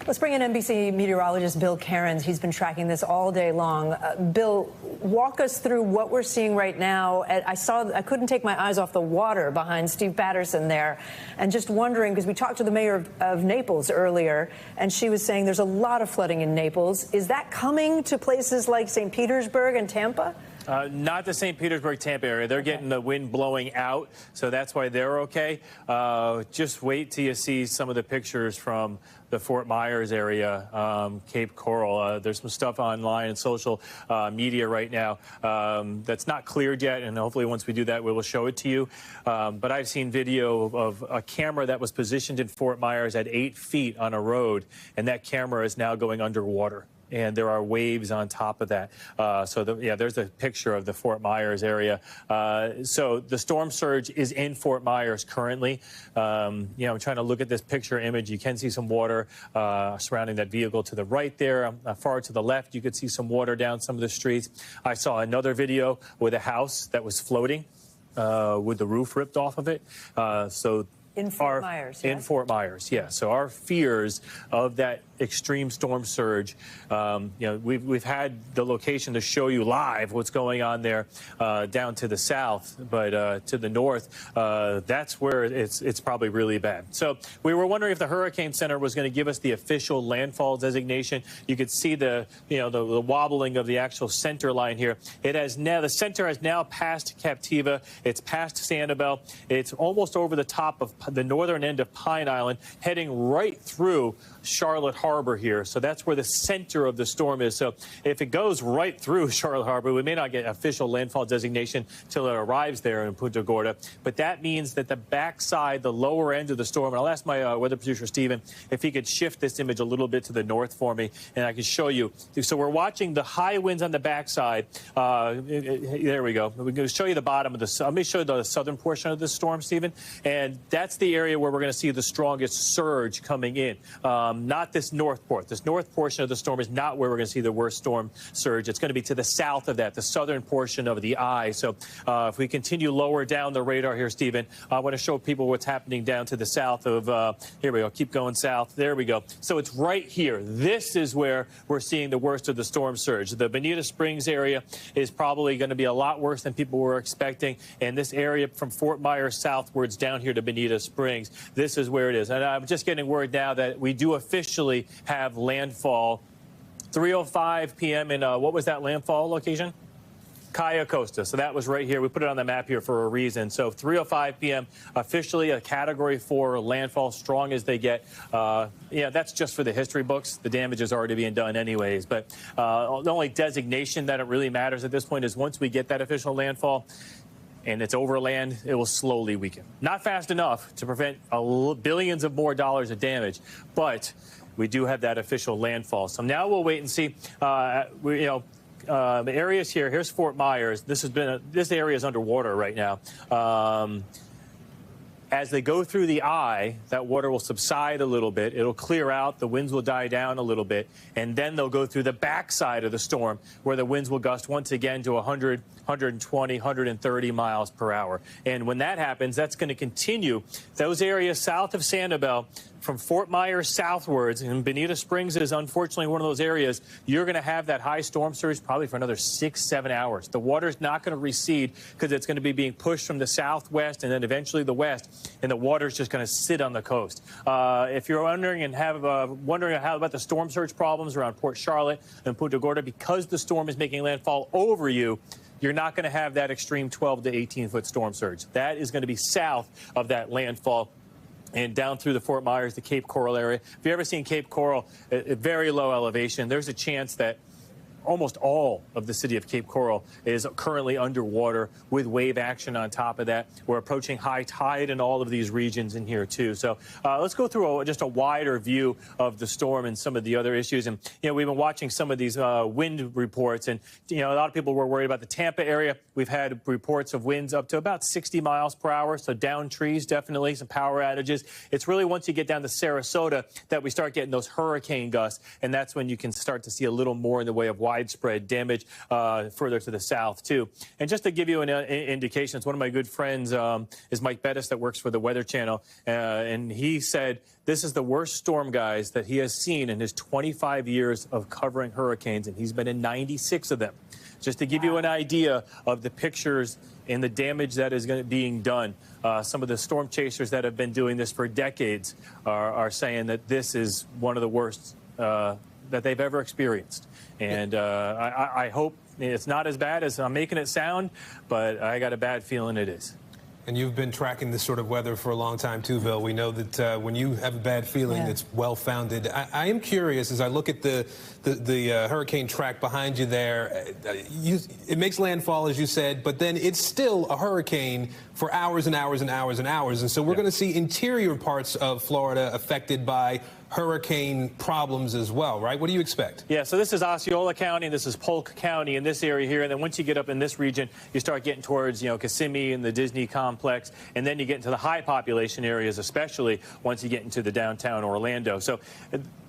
Let's bring in NBC meteorologist Bill Karins. He's been tracking this all day long. Bill, walk us through what we're seeing right now. I couldn't take my eyes off the water behind Steve Patterson there, and just wondering, because we talked to the mayor of Naples earlier, and she was saying there's a lot of flooding in Naples. Is that coming to places like St. Petersburg and Tampa? Not the St. Petersburg, Tampa area. They're getting the wind blowing out, so that's why they're okay. Just wait till you see some of the pictures from the Fort Myers area, Cape Coral. There's some stuff online and social media right now that's not cleared yet, and hopefully once we do that, we will show it to you. But I've seen video of a camera that was positioned in Fort Myers at 8 feet on a road, and that camera is now going underwater. And there are waves on top of that. There's a picture of the Fort Myers area. So the storm surge is in Fort Myers currently. I'm trying to look at this picture image. You can see some water surrounding that vehicle to the right there. Far to the left, you could see some water down some of the streets. I saw another video with a house that was floating with the roof ripped off of it. In Fort Myers, yes? In Fort Myers, yeah. So our fears of that extreme storm surge, we've had the location to show you live what's going on there down to the south, but to the north, that's where it's probably really bad. So we were wondering if the Hurricane Center was going to give us the official landfall designation. You could see the wobbling of the actual center line here. The center has now passed Captiva. It's past Sanibel. It's almost over the top of the northern end of Pine Island, heading right through Charlotte Harbor here. So that's where the center of the storm is. So if it goes right through Charlotte Harbor, we may not get official landfall designation till it arrives there in Punta Gorda. But that means that the backside, the lower end of the storm, and I'll ask my weather producer, Stephen, if he could shift this image a little bit to the north for me, and I can show you. So we're watching the high winds on the backside. There we go. We're going to show you the bottom of the, let me show you the southern portion of the storm, Stephen. And that's the area where we're going to see the strongest surge coming in. Not this north port. This north portion of the storm is not where we're going to see the worst storm surge. It's going to be to the south of that, the southern portion of the eye. So if we continue lower down the radar here, Stephen, I want to show people what's happening down to the south of, here we go, keep going south. There we go. So it's right here. This is where we're seeing the worst of the storm surge. The Bonita Springs area is probably going to be a lot worse than people were expecting. And this area from Fort Myers southwards down here to Bonita Springs, this is where it is. And I'm just getting word now that we do officially have landfall 3:05 p.m. in what was that landfall location? Cayo Costa. So that was right here. We put it on the map here for a reason. So 3:05 p.m. officially a Category 4 landfall, strong as they get. That's just for the history books. The damage is already being done anyways. But the only designation that it really matters at this point is once we get that official landfall, and it's overland, it will slowly weaken. Not fast enough to prevent billions of more dollars of damage, but we do have that official landfall. So now we'll wait and see. The areas here. Here's Fort Myers. This area is underwater right now. As they go through the eye, that water will subside a little bit. It'll clear out. The winds will die down a little bit. And then they'll go through the backside of the storm where the winds will gust once again to 100, 120, 130 miles per hour. And when that happens, that's going to continue. Those areas south of Sanibel, from Fort Myers southwards, and Bonita Springs is unfortunately one of those areas, you're going to have that high storm surge probably for another 6-7 hours. The water's not going to recede because it's going to be being pushed from the southwest and then eventually the west, and the water's just going to sit on the coast. If you're wondering and wondering how about the storm surge problems around Port Charlotte and Punta Gorda, because the storm is making landfall over you, you're not going to have that extreme 12 to 18-foot storm surge. That is going to be south of that landfall and down through the Fort Myers, the Cape Coral area. If you've ever seen Cape Coral at very low elevation, there's a chance that almost all of the city of Cape Coral is currently underwater with wave action on top of that. We're approaching high tide in all of these regions in here, too. So let's go through just a wider view of the storm and some of the other issues. And, we've been watching some of these wind reports. And, a lot of people were worried about the Tampa area. We've had reports of winds up to about 60 miles per hour. So down trees, definitely some power outages. It's really once you get down to Sarasota that we start getting those hurricane gusts. And that's when you can start to see a little more in the way of widespread damage further to the south, too. And just to give you an indication, it's one of my good friends is Mike Bettis that works for the Weather Channel, and he said this is the worst storm, guys, that he has seen in his 25 years of covering hurricanes, and he's been in 96 of them. Just to give you an idea of the pictures and the damage that is being done. Some of the storm chasers that have been doing this for decades are saying that this is one of the worst that they've ever experienced. And I hope it's not as bad as I'm making it sound, but I got a bad feeling it is. And you've been tracking this sort of weather for a long time, too, Bill. We know that when you have a bad feeling, it's well-founded. I am curious, as I look at the hurricane track behind you there, it makes landfall, as you said, but then it's still a hurricane for hours and hours and hours and hours. And so we're going to see interior parts of Florida affected by hurricane problems as well, right? What do you expect? Yeah, so this is Osceola County, and this is Polk County in this area here. And then once you get up in this region, you start getting towards, Kissimmee and the Disney complex. And then you get into the high population areas, especially once you get into the downtown Orlando. So,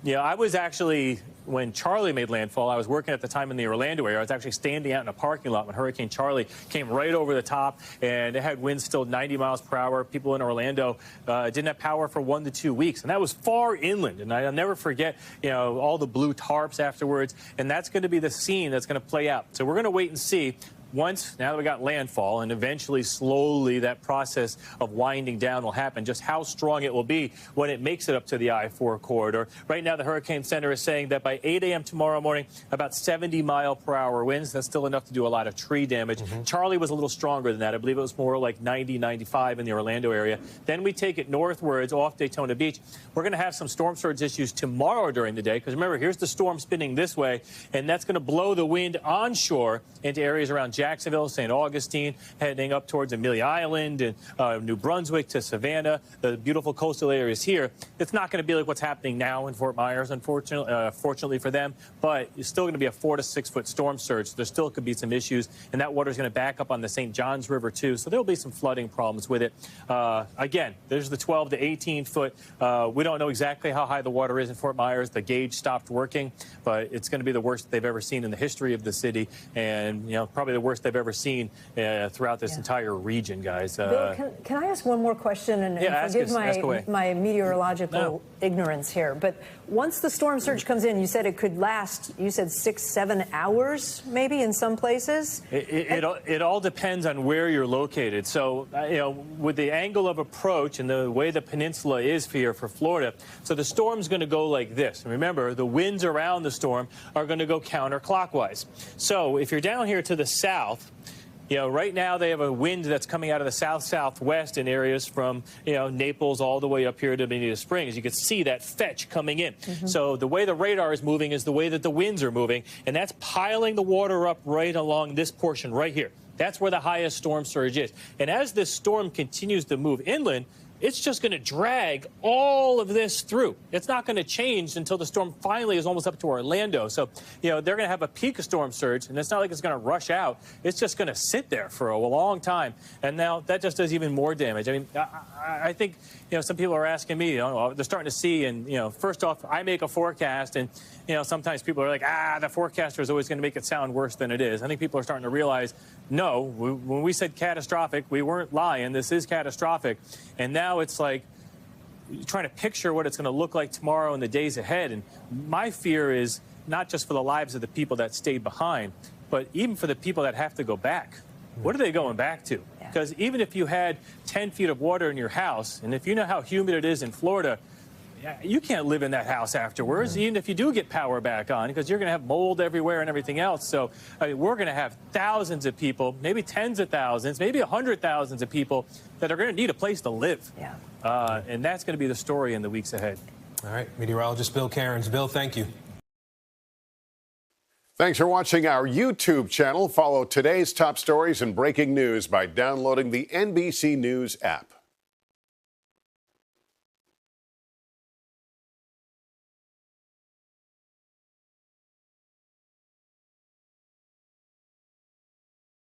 I was actually, when Charlie made landfall, I was working at the time in the Orlando area. I was actually standing out in a parking lot when Hurricane Charlie came right over the top, and it had winds still 90 miles per hour. People in Orlando didn't have power for 1 to 2 weeks, and that was far inland. And I'll never forget, all the blue tarps afterwards, and that's going to be the scene that's going to play out. So we're going to wait and see. Now that we got landfall, and eventually, slowly, that process of winding down will happen, just how strong it will be when it makes it up to the I-4 corridor. Right now, the Hurricane Center is saying that by 8 a.m. tomorrow morning, about 70-mile-per-hour winds. That's still enough to do a lot of tree damage. Charlie was a little stronger than that. I believe it was more like 90, 95 in the Orlando area. Then we take it northwards off Daytona Beach. We're going to have some storm surge issues tomorrow during the day, because remember, here's the storm spinning this way, and that's going to blow the wind onshore into areas around Jacksonville, St. Augustine, heading up towards Amelia Island and New Brunswick to Savannah, the beautiful coastal areas here. It's not going to be like what's happening now in Fort Myers, fortunately for them, but it's still going to be a 4 to 6 foot storm surge. There still could be some issues, and that water is going to back up on the St. Johns River too, so there'll be some flooding problems with it. Again, there's the 12 to 18 foot. We don't know exactly how high the water is in Fort Myers. The gauge stopped working, but it's going to be the worst they've ever seen in the history of the city, and probably the worst they've ever seen throughout this entire region, guys. Bill, can I ask one more question? And forgive my meteorological ignorance here. But once the storm surge comes in, you said it could last, 6, 7 hours, maybe in some places? It all depends on where you're located. So, with the angle of approach and the way the peninsula is here for Florida, so the storm's going to go like this. And remember, the winds around the storm are going to go counterclockwise. So if you're down here to the south, right now they have a wind that's coming out of the south-southwest in areas from, Naples all the way up here to Bonita Springs. You can see that fetch coming in. So the way the radar is moving is the way that the winds are moving, and that's piling the water up right along this portion right here. That's where the highest storm surge is. And as this storm continues to move inland, it's just going to drag all of this through. It's not going to change until the storm finally is almost up to Orlando. So, they're going to have a peak of storm surge, and it's not like it's going to rush out. It's just going to sit there for a long time. And now that just does even more damage. I mean, I think, some people are asking me, they're starting to see, and, first off, I make a forecast, and, sometimes people are like, the forecaster is always going to make it sound worse than it is. I think people are starting to realize, no, when we said catastrophic, we weren't lying. This is catastrophic. And now it's like trying to picture what it's going to look like tomorrow and the days ahead. And my fear is not just for the lives of the people that stayed behind, but even for the people that have to go back. What are they going back to? Because even if you had 10 feet of water in your house, and if you know how humid it is in Florida, you can't live in that house afterwards, even if you do get power back on, because you're going to have mold everywhere and everything else. So we're going to have thousands of people, maybe tens of thousands, maybe 100,000 of people that are going to need a place to live. And that's going to be the story in the weeks ahead. All right. Meteorologist Bill Karins. Bill, thank you. Thanks for watching our YouTube channel. Follow today's top stories and breaking news by downloading the NBC News app.